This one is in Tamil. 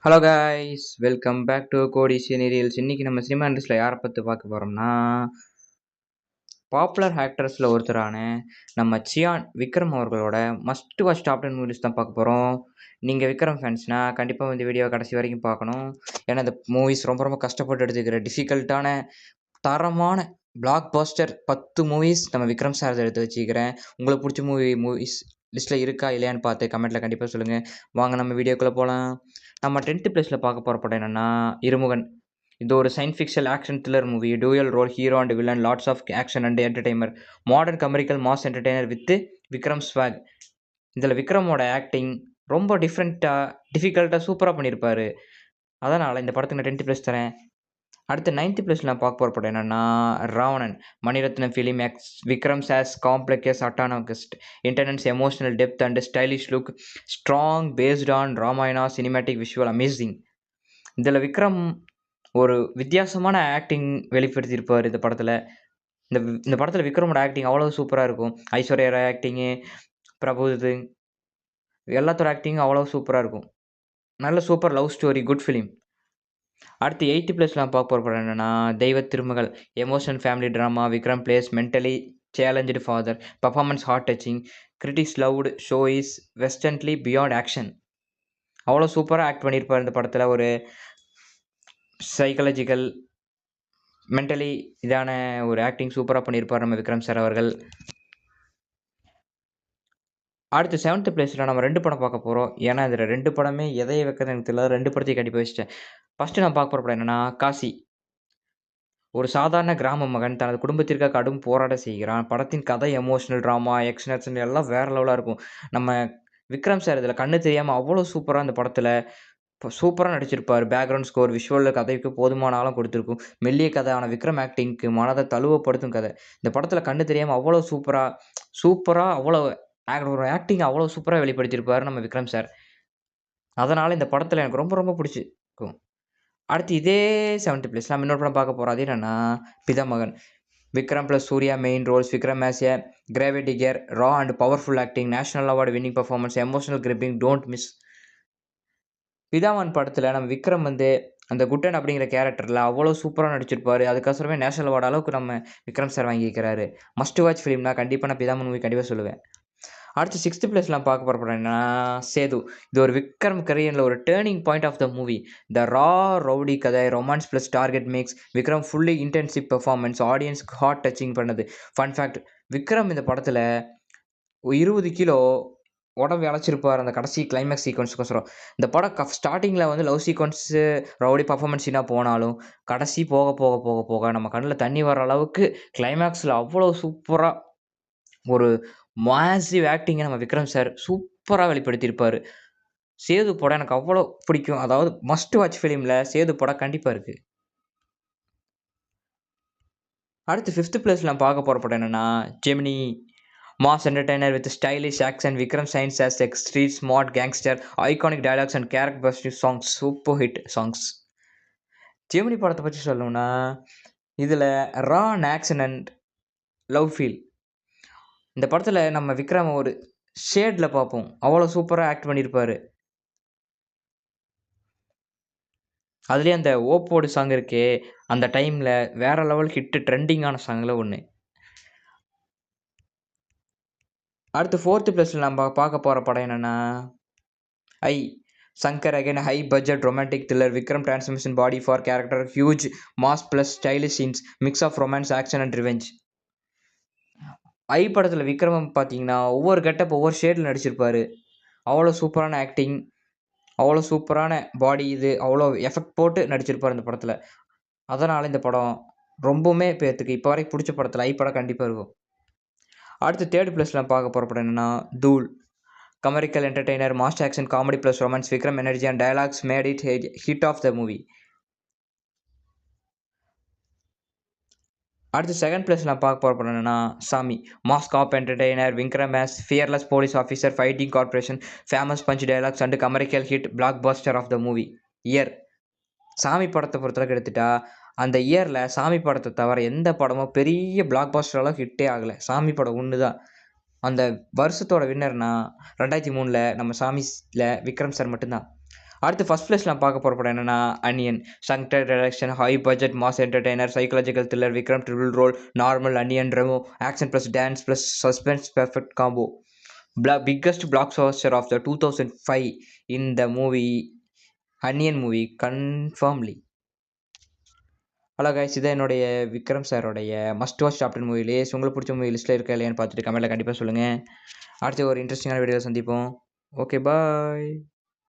Hello guys, welcome back to Kodi serials. இன்னைக்கு நம்ம சினிமா இண்டஸ்ட்ரியில் யாரை பற்றி பார்க்க போகிறோம்னா, பாப்புலர் ஆக்டர்ஸில் ஒருத்தரான நம்ம சியான் விக்ரம் அவர்களோட மஸ்ட் வாட்ச் டாப் 10 மூவிஸ் தான் பார்க்க போகிறோம். நீங்கள் விக்ரம் ஃபேன்ஸ்னால் கண்டிப்பாக இந்த வீடியோ கடைசி வரைக்கும் பார்க்கணும். ஏன்னா இந்த மூவிஸ் ரொம்ப ரொம்ப கஷ்டப்பட்டு எடுத்துக்கிற டிஃபிகல்ட்டான தரமான பிளாக் பாஸ்டர் 10 மூவிஸ் நம்ம விக்ரம் சார் எடுத்து வச்சுக்கிறேன். உங்களுக்கு பிடிச்ச மூவிஸ் லிஸ்ட்டில் இருக்கா இல்லையான்னு பார்த்து கமெண்ட்டில் கண்டிப்பாக சொல்லுங்கள். வாங்க நம்ம வீடியோக்குள்ளே போகலாம். நம்ம 10th பிளேஸில் பார்க்க போகிற படம் என்னென்னா இருமுகன். இது ஒரு science fiction action thriller movie. Dual role, hero and villain, lots of action and entertainer, modern commercial mass entertainer with Vikram swag. இதில் விக்ரமோட ஆக்டிங் ரொம்ப டிஃபிகல்ட்டாக சூப்பராக பண்ணியிருப்பார். அதனால் இந்த படத்துக்கு நான் 10th பிளேஸ் தரேன். அடுத்து 9th பிளேஸில் நான் பார்க்க போகிற படம் என்னென்னா ராவணன். மணிரத்னம் ஃபிலிம் விக்ரம் சாஸ் complex antagonist intense emotional depth and stylish look strong based on Ramayana cinematic visual amazing. இதில் விக்ரம் ஒரு வித்தியாசமான ஆக்டிங் வெளிப்படுத்தியிருப்பார் இந்த படத்தில். இந்த படத்தில் விக்ரமோட ஆக்டிங் அவ்வளோ சூப்பராக இருக்கும். ஐஸ்வர்யா ராய் ஆக்டிங்கு, பிரபுது எல்லாத்தோட ஆக்டிங்கும் அவ்வளோ சூப்பராக இருக்கும். நல்ல super love story, good film. அடுத்து 8th பிளேஸில் நான் பார்க்க போகிற படம் என்னென்னா Deiva Thirumagal. Emotional family drama. Vikram plays mentally challenged father. Performance heart touching. Critics loved. Show is வெஸ்டன்ட்லி பியாண்ட் ஆக்ஷன். அவ்வளோ சூப்பராக ஆக்ட் பண்ணியிருப்பார் இந்த படத்தில். ஒரு சைக்காலஜிக்கல் மென்டலி இதான ஒரு ஆக்டிங் சூப்பராக பண்ணியிருப்பார் நம்ம விக்ரம் சார் அவர்கள். அடுத்து 7th பிளேஸில் நம்ம 2 படம் பார்க்க போகிறோம். ஏன்னா இதில் 2 படமே எதையை வைக்கிறது எனக்கு தெரியல. 2 படத்தையும் கண்டிப்பாக வச்சிட்டேன். ஃபஸ்ட்டு நான் பார்க்க போகிற படம் என்னென்னா காசி. ஒரு சாதாரண கிராம மகன் தனது குடும்பத்திற்காக கடும் போராட்டம் செய்கிறான். படத்தின் கதை எமோஷனல் ட்ராமா ஆக்ஷன் எல்லாம் வேறு லெவலாக இருக்கும். நம்ம விக்ரம் சார் இதில் கண்ணு தெரியாமல் அவ்வளோ சூப்பராக இந்த படத்தில் சூப்பராக நடிச்சிருப்பார். பேக்ரவுண்ட் ஸ்கோர், விஷுவலில் கதைக்கு போதுமான ஆழம் கொடுத்துருக்கும். மெல்லிய கதை ஆனால் விக்ரம் ஆக்டிங்க்கு மனதை தழுவப்படுத்தும் கதை. இந்த படத்தில் கண்ணு தெரியாமல் அவ்வளோ சூப்பராக அவ்வளோ ஒரு ஆக்டிங் அவ்வளோ சூப்பராக வெளிப்படுத்தியிருப்பார் நம்ம விக்ரம் சார். அதனால் இந்த படத்தில் எனக்கு ரொம்ப ரொம்ப பிடிச்சிருக்கும். அடுத்து இதே 7th பிளேஸ் நம்ம இன்னொரு படம் பார்க்க போகிறோம். அது என்னென்னா Pithamagan. Vikram plus Suriya main roles. Vikram as a grave digger. Raw and powerful acting. National award winning performance. Emotional gripping. Don't miss. Pithamagan படத்தில் நம்ம விக்ரம் அந்த குட்டன் அப்படிங்கிற கேரக்டரில் அவ்வளோ சூப்பராக நடிச்சிருப்பார். அதுக்கோசரமே நேஷனல் அவார்டு அளவுக்கு நம்ம விக்ரம் சார் வாங்கியிருக்கிறாரு. மஸ்ட் வாட்ச் ஃபிலிம்னா கண்டிப்பாக நான் பிதாமகன் மூவி கண்டிப்பாக சொல்லுவேன். அடுத்து 6th பிளேஸில் நான் பார்க்க போகிற படம் என்னன்னா சேது. இது ஒரு விக்ரம் கரியரில் ஒரு turning point of the movie. The raw rowdy கதை, romance plus target makes Vikram fully intensive performance, ஆடியன்ஸ்க்கு ஹார்ட் டச்சிங் பண்ணது. ஃபன் ஃபேக்ட், விக்ரம் இந்த படத்தில் 20 கிலோ உடம்பு இழைச்சிருப்பார் அந்த கடைசி கிளைமேக்ஸ் சீக்வன்ஸுக்கோசரம். இந்த படம் ஸ்டார்டிங்கில் லவ் சீக்வன்ஸு ரவுடி பர்ஃபார்மன்ஸினாக போனாலும் கடைசி போக போக போக போக நம்ம கண்ணில் தண்ணி வர அளவுக்கு கிளைமேக்ஸில் அவ்வளோ சூப்பராக ஒரு மாசிவ் ஆக்டிங்கை நம்ம விக்ரம் சார் சூப்பராக வெளிப்படுத்தியிருப்பார். சேது படம் எனக்கு அவ்வளோ பிடிக்கும். அதாவது மஸ்ட் வாட்ச் ஃபிலிமில் சேது படம் கண்டிப்பாக இருக்குது. அடுத்து 5th பிளேஸில் நான் பார்க்க போகிற படம் என்னென்னா Gemini. Mass entertainer with stylish action. Vikram shines as street smart gangster. Iconic dialogues and character festive songs. Super hit songs. Gemini படத்தை பற்றி சொல்லணும்னா இதில் raw action and love feel. இந்த படத்தில் நம்ம விக்ரம் ஒரு ஷேடில் பார்ப்போம். அவ்வளோ சூப்பராக ஆக்ட் பண்ணியிருப்பார். அதுலேயே அந்த ஓப்போடு சாங் இருக்கே, அந்த டைமில் வேறு லெவல் ஹிட்டு ட்ரெண்டிங்கான சாங்கில் ஒன்று. அடுத்து 4th பிளேஸில் நம்ம பார்க்க போகிற படம் என்னென்னா Shankar again. High budget romantic thriller. Vikram transformation body for character. Huge mass plus stylish scenes. Mix of romance action and revenge. படத்தில் விக்ரம் பார்த்தீங்கன்னா ஒவ்வொரு கெட்டப் ஒவ்வொரு ஷேடில் நடிச்சிருப்பார். அவ்வளோ சூப்பரான ஆக்டிங், அவ்வளோ சூப்பரான பாடி, இது அவ்வளோ எஃபெக்ட் போட்டு நடிச்சிருப்பார் இந்த படத்தில். அதனால் இந்த படம் ரொம்பவுமே பேர்த்துக்கு இப்போ வரைக்கும் பிடிச்ச படத்தில் படம் கண்டிப்பாக இருக்கும். அடுத்து 3rd பிளேஸில் பார்க்க போகிற படம் என்னென்னா Dhool. Commercial entertainer, mass action, comedy plus romance. Vikram energy and dialogues made it hit of the movie. அடுத்து 2nd பிளேஸில் நான் பார்க்க போகிற படம் என்னென்னா Saamy. Mass cop entertainer. Vikram as fearless police officer fighting corruption. Famous punch dialogues and commercial hit blockbuster of the movie. இயர் சாமி படத்தை பொறுத்தளவுக்கு எடுத்துட்டா அந்த இயரில் சாமி படத்தை தவிர எந்த படமும் பெரிய பிளாக் பஸ்டர் அளவுக்கு ஹிட்டே ஆகலை. சாமி படம் ஒன்று தான். அந்த வருஷத்தோட வின்னர்னா 2003 நம்ம சாமியில் விக்ரம் சார் மட்டும்தான். அடுத்து ஃபர்ஸ்ட் பிளேஸ்ல நான் பார்க்க போற படம் என்னன்னா, Anniyan. Shankar direction, high budget mass entertainer, psychological thriller, Vikram triple role, normal, Anniyan, Remo, action plus dance plus suspense perfect combo. Biggest blockbuster of the 2005 in the movie Anniyan movie confirmly. Hello guys, இதான் என்னுடைய விக்ரம் சாரோடைய must watch top 10 movie list. உங்களுக்கு பிடிச்ச மூவி லிஸ்ட்டில் இருக்கா இல்லையான்னு பார்த்துட்டு கமெண்ட்டில் கண்டிப்பாக சொல்லுங்கள். அடுத்து ஒரு இன்ட்ரெஸ்டிங்கான வீடியோ சந்திப்போம். ஓகே, பாய்.